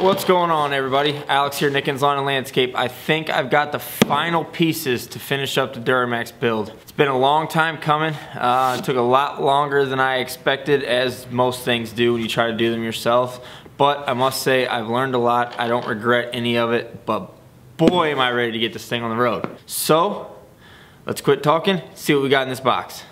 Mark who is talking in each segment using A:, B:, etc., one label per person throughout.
A: What's going on, everybody? Alex here, Nickens Lawn and Landscape. I think I've got the final pieces to finish up the Duramax build. It's been a long time coming. It took a lot longer than I expected, as most things do when you try to do them yourself. But I must say, I've learned a lot. I don't regret any of it, but boy, am I ready to get this thing on the road. So, let's quit talking, see what we got in this box.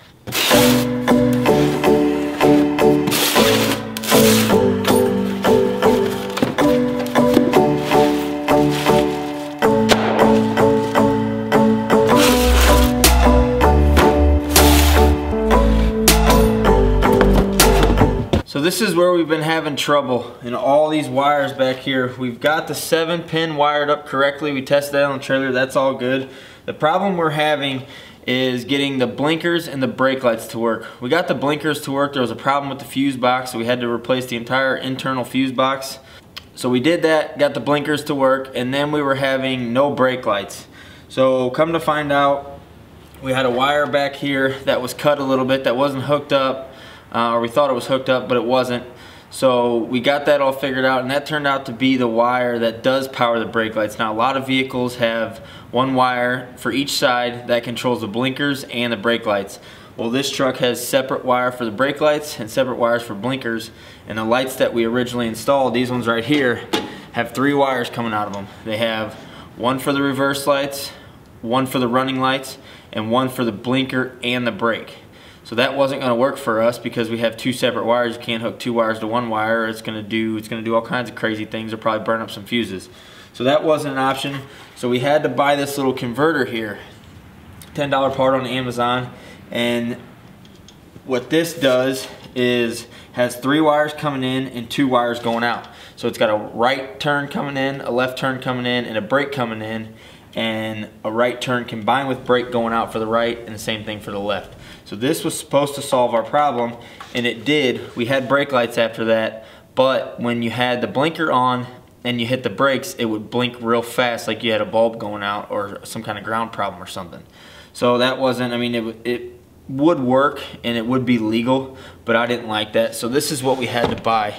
A: So this is where we've been having trouble in all these wires back here. We've got the 7-pin wired up correctly. We tested that on the trailer, that's all good. The problem we're having is getting the blinkers and the brake lights to work. We got the blinkers to work. There was a problem with the fuse box, so we had to replace the entire internal fuse box. So we did that, got the blinkers to work, and then we were having no brake lights. So come to find out, we had a wire back here that was cut a little bit, that wasn't hooked up. Or we thought it was hooked up, but it wasn't. So we got that all figured out, and that turned out to be the wire that does power the brake lights. Now, a lot of vehicles have one wire for each side that controls the blinkers and the brake lights. Well, this truck has separate wire for the brake lights and separate wires for blinkers, and the lights that we originally installed, these ones right here, have 3 wires coming out of them. They have one for the reverse lights, one for the running lights, and one for the blinker and the brake. So that wasn't going to work for us because we have 2 separate wires. You can't hook 2 wires to 1 wire. It's going to do all kinds of crazy things. It'll probably burn up some fuses. So that wasn't an option. So we had to buy this little converter here, $10 part on Amazon. And what this does is has 3 wires coming in and 2 wires going out. So it's got a right turn coming in, a left turn coming in, and a brake coming in, and a right turn combined with brake going out for the right, and the same thing for the left. So this was supposed to solve our problem, and it did. We had brake lights after that, but when you had the blinker on and you hit the brakes, it would blink real fast like you had a bulb going out or some kind of ground problem or something. So that wasn't, I mean, it would work and it would be legal, but I didn't like that. So this is what we had to buy.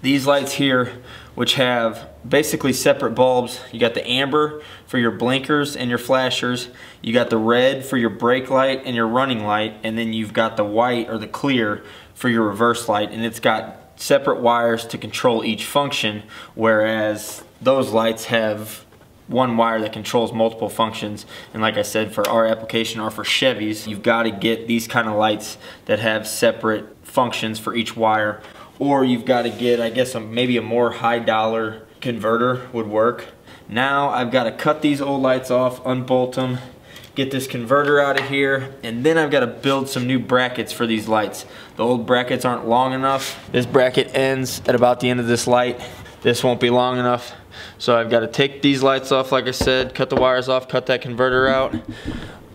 A: These lights here, which have basically separate bulbs. You got the amber for your blinkers and your flashers. You got the red for your brake light and your running light. And then you've got the white or the clear for your reverse light. And it's got separate wires to control each function, whereas those lights have one wire that controls multiple functions. And like I said, for our application or for Chevys, you've got to get these kind of lights that have separate functions for each wire. Or you've got to get, I guess, maybe a more high dollar converter would work. Now I've got to cut these old lights off, unbolt them, get this converter out of here, and then I've got to build some new brackets for these lights. The old brackets aren't long enough. This bracket ends at about the end of this light. This won't be long enough. So I've got to take these lights off, like I said, cut the wires off, cut that converter out,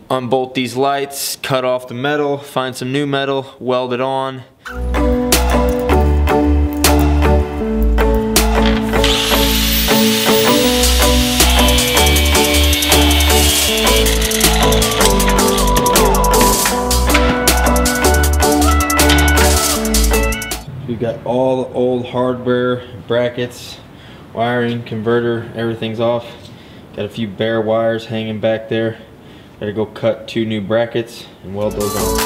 A: unbolt these lights, cut off the metal, find some new metal, weld it on. We've got all the old hardware, brackets, wiring, converter, everything's off. Got a few bare wires hanging back there. Gotta go cut 2 new brackets and weld those on.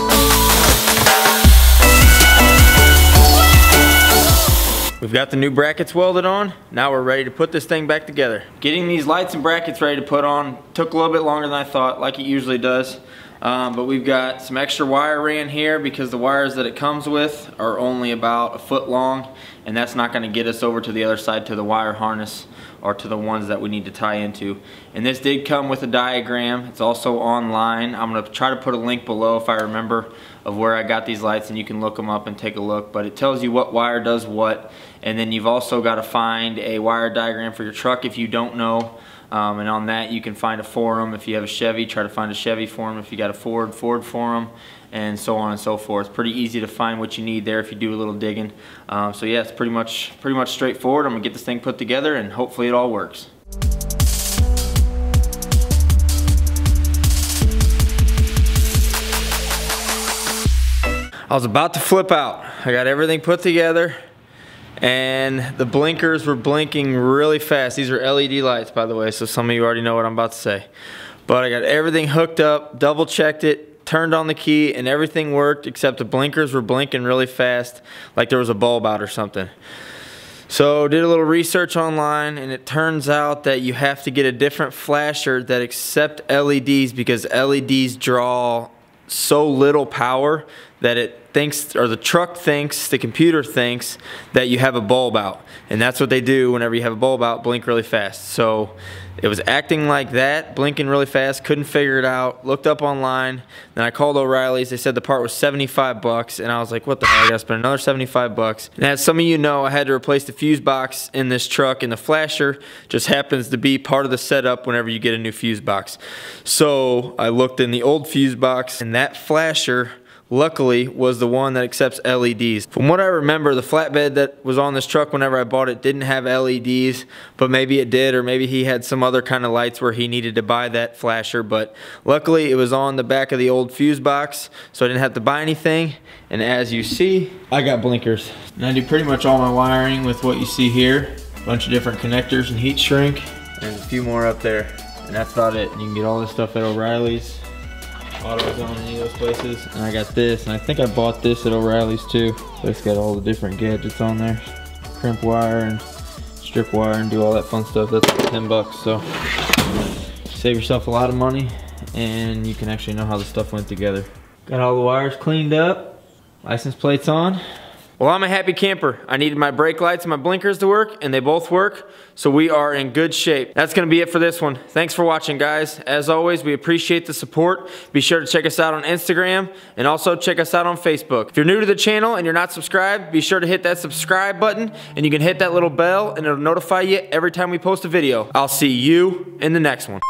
A: We've got the new brackets welded on. Now we're ready to put this thing back together. Getting these lights and brackets ready to put on took a little bit longer than I thought, like it usually does. But we've got some extra wire ran here because the wires that it comes with are only about 1 foot long, and that's not going to get us over to the other side to the wire harness or to the ones that we need to tie into. And this did come with a diagram. It's also online. I'm going to try to put a link below if I remember of where I got these lights, and you can look them up and take a look. But it tells you what wire does what, and then you've also got to find a wire diagram for your truck if you don't know. And on that you can find a forum. If you have a Chevy, try to find a Chevy forum. If you got a Ford forum, and so on and so forth. It's pretty easy to find what you need there if you do a little digging. So yeah, it's pretty much straightforward. I'm gonna get this thing put together and hopefully it all works. I was about to flip out. I got everything put together, and the blinkers were blinking really fast. These are LED lights, by the way, so some of you already know what I'm about to say. But I got everything hooked up, double checked it, turned on the key, and everything worked except the blinkers were blinking really fast, like there was a bulb out or something. So did a little research online, and it turns out that you have to get a different flasher that accepts LEDs, because LEDs draw so little power that it thinks, or the truck thinks, the computer thinks that you have a bulb out. And that's what they do whenever you have a bulb out, blink really fast. So it was acting like that, blinking really fast, couldn't figure it out, looked up online, then I called O'Reilly's. They said the part was 75 bucks, and I was like, what the hell, I gotta spend another 75 bucks. And as some of you know, I had to replace the fuse box in this truck, and the flasher just happens to be part of the setup whenever you get a new fuse box. So I looked in the old fuse box, and that flasher luckily was the one that accepts LEDs. From what I remember, the flatbed that was on this truck whenever I bought it didn't have LEDs, but maybe it did, or maybe he had some other kind of lights where he needed to buy that flasher. But luckily it was on the back of the old fuse box, so I didn't have to buy anything. And as you see, I got blinkers. And I do pretty much all my wiring with what you see here. A bunch of different connectors and heat shrink, and a few more up there. And that's about it. You can get all this stuff at O'Reilly's, AutoZone, any of those places. And I got this, and I think I bought this at O'Reilly's too. So it's got all the different gadgets on there. Crimp wire and strip wire and do all that fun stuff. That's like 10 bucks, so save yourself a lot of money, and you can actually know how the stuff went together. Got all the wires cleaned up, license plates on. Well, I'm a happy camper. I needed my brake lights and my blinkers to work, and they both work, so we are in good shape. That's gonna be it for this one. Thanks for watching, guys. As always, we appreciate the support. Be sure to check us out on Instagram, and also check us out on Facebook. If you're new to the channel and you're not subscribed, be sure to hit that subscribe button, and you can hit that little bell, and it'll notify you every time we post a video. I'll see you in the next one.